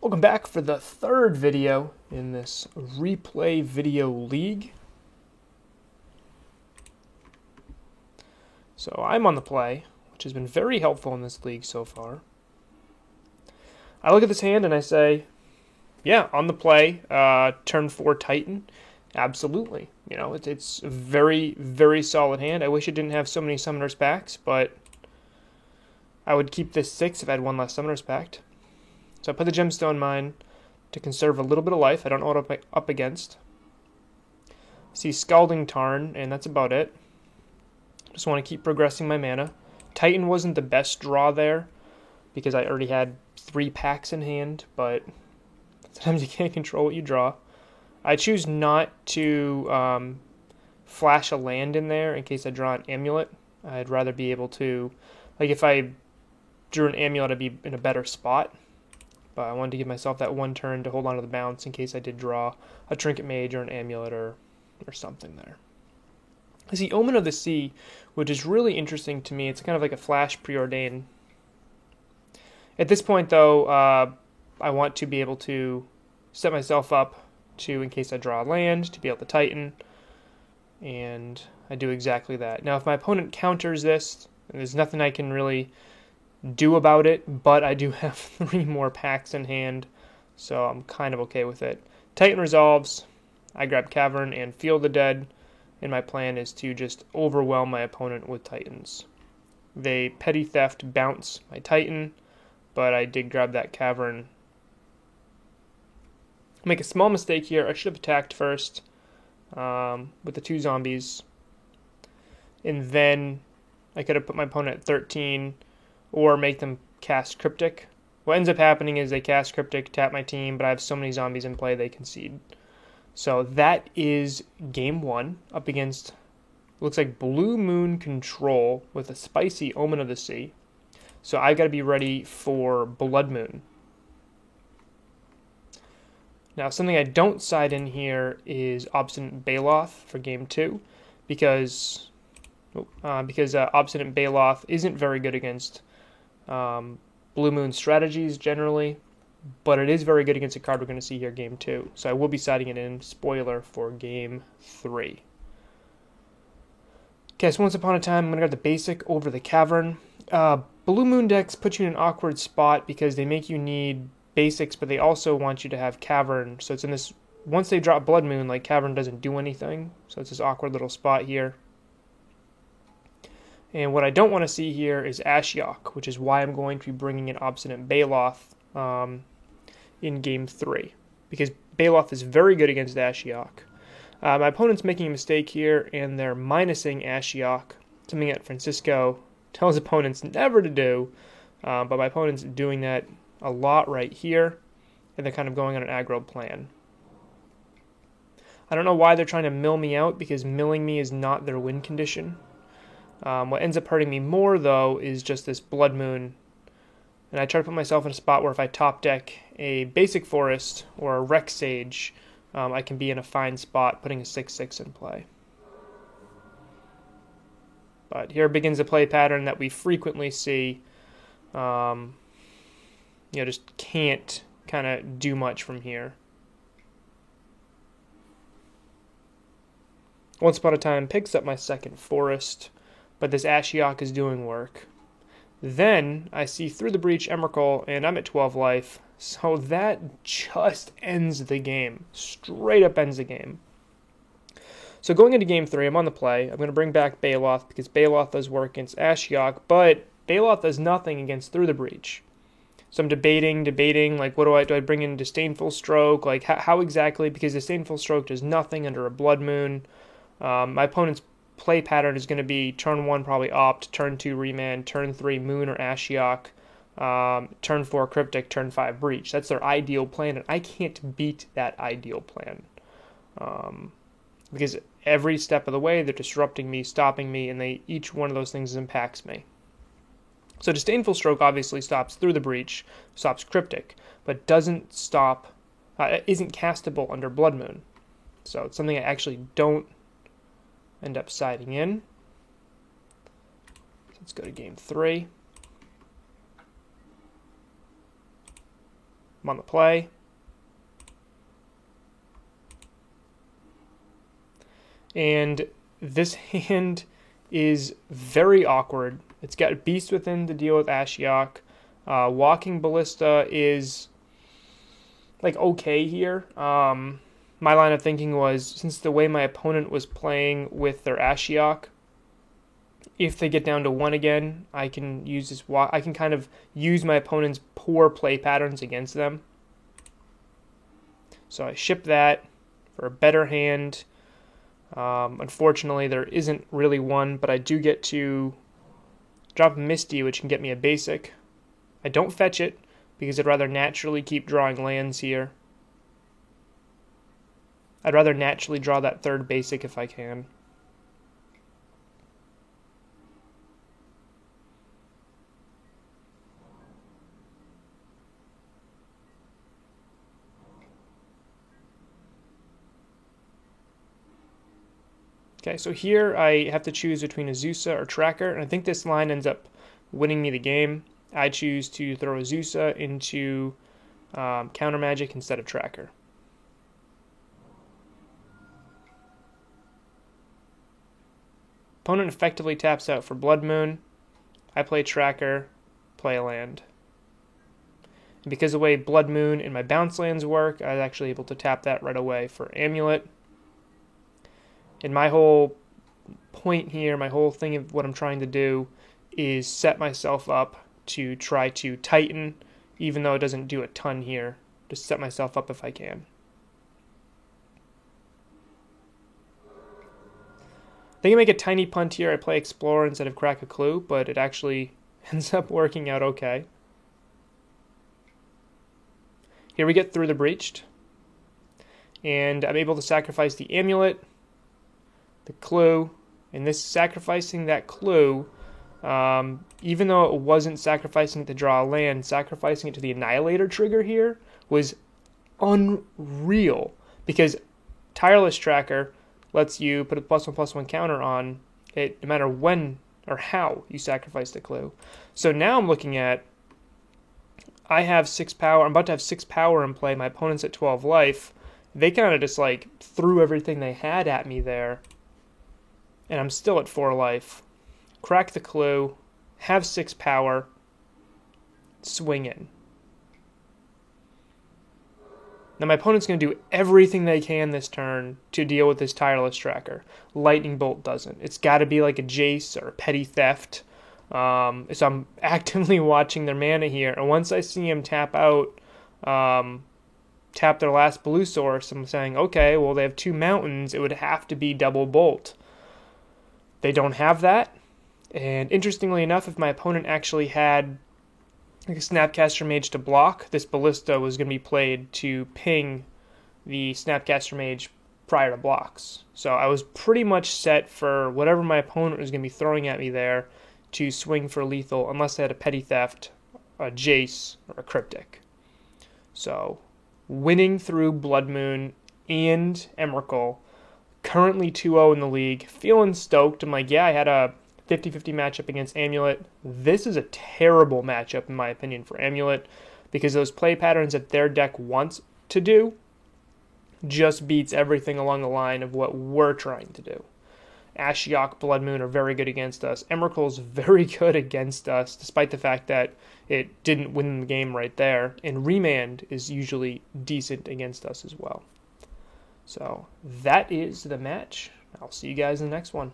Welcome back for the third video in this replay video league. So I'm on the play, which has been very helpful in this league so far. I look at this hand and I say, yeah, on the play, turn 4 Titan, absolutely. You know, it's a very, very solid hand. I wish it didn't have so many Summoner's Pacts, but I would keep this 6 if I had one less Summoner's Pact. So I put the Gemstone Mine to conserve a little bit of life. I don't know what I'm up against. I see Scalding Tarn, and that's about it. Just want to keep progressing my mana. Titan wasn't the best draw there, because I already had 3 packs in hand, but sometimes you can't control what you draw. I choose not to flash a land in there in case I draw an Amulet. I'd rather be able to, like if I drew an Amulet, I'd be in a better spot. But I wanted to give myself that one turn to hold on to the bounce in case I did draw a Trinket Mage or an Amulet or something there. I see Omen of the Sea, which is really interesting to me. It's kind of like a flash preordain. At this point, though, I want to be able to set myself up to, in case I draw a land, to be able to Titan. And I do exactly that. Now, if my opponent counters this, there's nothing I can really do about it, but I do have 3 more packs in hand, so I'm kind of okay with it. Titan resolves, I grab Cavern and Field the Dead, and my plan is to just overwhelm my opponent with Titans. They Petty Theft bounce my Titan, but I did grab that Cavern. Make a small mistake here. I should have attacked first with the 2 zombies, and then I could have put my opponent at 13 or make them cast Cryptic. What ends up happening is they cast Cryptic, tap my team, but I have so many zombies in play they concede. So that is game 1 up against, looks like Blue Moon Control with a spicy Omen of the Sea. So I've got to be ready for Blood Moon. Now something I don't side in here is Obstinate Baloth for game 2 because Obstinate Baloth isn't very good against Blue Moon strategies generally, but it is very good against a card we're going to see here game 2. So I will be siding it in, spoiler, for game 3. Okay, so once upon a time, I'm going to grab the basic over the Cavern. Blue Moon decks put you in an awkward spot because they make you need basics, but they also want you to have Cavern. So it's in this, once they drop Blood Moon, like Cavern doesn't do anything. So it's this awkward little spot here. And what I don't want to see here is Ashiok, which is why I'm going to be bringing in Obstinate Baloth in game 3. Because Baloth is very good against Ashiok. My opponent's making a mistake here, and they're minusing Ashiok, something that Francisco tells opponents never to do. But my opponent's doing that a lot right here, and they're kind of going on an aggro plan. I don't know why they're trying to mill me out, because milling me is not their win condition. What ends up hurting me more, though, is just this Blood Moon. And I try to put myself in a spot where if I top deck a Basic Forest or a Rex Sage, I can be in a fine spot putting a 6/6 in play. But here begins a play pattern that we frequently see. Just can't kind of do much from here. Once Upon a Time picks up my 2nd Forest, but this Ashiok is doing work. Then I see Through the Breach Emrakul, and I'm at 12 life, so that just ends the game. Straight up ends the game. So going into game 3, I'm on the play. I'm going to bring back Baloth, because Baloth does work against Ashiok, but Baloth does nothing against Through the Breach. So I'm debating, like, what do I bring in Disdainful Stroke? Like, how exactly? Because Disdainful Stroke does nothing under a Blood Moon. My opponent's play pattern is going to be turn 1 probably Opt, turn 2 Remand, turn 3 Moon or Ashiok, turn 4 Cryptic, turn 5 Breach. That's their ideal plan, and I can't beat that ideal plan. Because every step of the way, they're disrupting me, stopping me, and each one of those things impacts me. So Disdainful Stroke obviously stops Through the Breach, stops Cryptic, but doesn't stop, isn't castable under Blood Moon. So it's something I actually don't end up siding in. Let's go to game 3. I'm on the play. And this hand is very awkward. It's got Beast Within to deal with Ashiok. Walking Ballista is like okay here. My line of thinking was, since the way my opponent was playing with their Ashiok, if they get down to 1 again, I can use this. I can kind of use my opponent's poor play patterns against them. So I ship that for a better hand. Unfortunately, there isn't really one, but I do get to drop Misty, which can get me a basic. I don't fetch it because I'd rather naturally keep drawing lands here. I'd rather naturally draw that 3rd basic if I can. Okay, so here I have to choose between Azusa or Tracker, and I think this line ends up winning me the game. I choose to throw Azusa into Counter Magic instead of Tracker. Opponent effectively taps out for Blood Moon. I play Tracker, play a land. And because of the way Blood Moon and my bounce lands work, I was actually able to tap that right away for Amulet. And my whole point here, my whole thing of what I'm trying to do is set myself up to try to Titan, even though it doesn't do a ton here. Just set myself up if I can. I think I make a tiny punt here. I play Explorer instead of Crack a Clue, but it actually ends up working out okay. Here we get Through the Breached. And I'm able to sacrifice the Amulet, the Clue, and this sacrificing that Clue, even though it wasn't sacrificing it to draw a land, sacrificing it to the Annihilator trigger here was unreal, because Tireless Tracker lets you put a +1/+1 counter on it no matter when or how you sacrifice the Clue. So now I'm looking at, I have 6 power, I'm about to have 6 power in play, my opponent's at 12 life. They kind of just like threw everything they had at me there, and I'm still at 4 life. Crack the Clue, have 6 power, swing in. Now my opponent's going to do everything they can this turn to deal with this Tireless Tracker. Lightning Bolt doesn't. It's got to be like a Jace or a Petty Theft. So I'm actively watching their mana here, and once I see him tap out, tap their last blue source, I'm saying, okay, well they have 2 mountains, it would have to be double Bolt. They don't have that, and interestingly enough, if my opponent actually had like a Snapcaster Mage to block, this Ballista was going to be played to ping the Snapcaster Mage prior to blocks. So I was pretty much set for whatever my opponent was going to be throwing at me there to swing for lethal, unless they had a Petty Theft, a Jace, or a Cryptic. So winning through Blood Moon and Emrakul, currently 2-0 in the league, feeling stoked. I'm like, yeah, I had a 50-50 matchup against Amulet. This is a terrible matchup, in my opinion, for Amulet, because those play patterns that their deck wants to do just beats everything along the line of what we're trying to do. Ashiok, Blood Moon are very good against us. Emrakul's very good against us, despite the fact that it didn't win the game right there. And Remand is usually decent against us as well. So that is the match. I'll see you guys in the next one.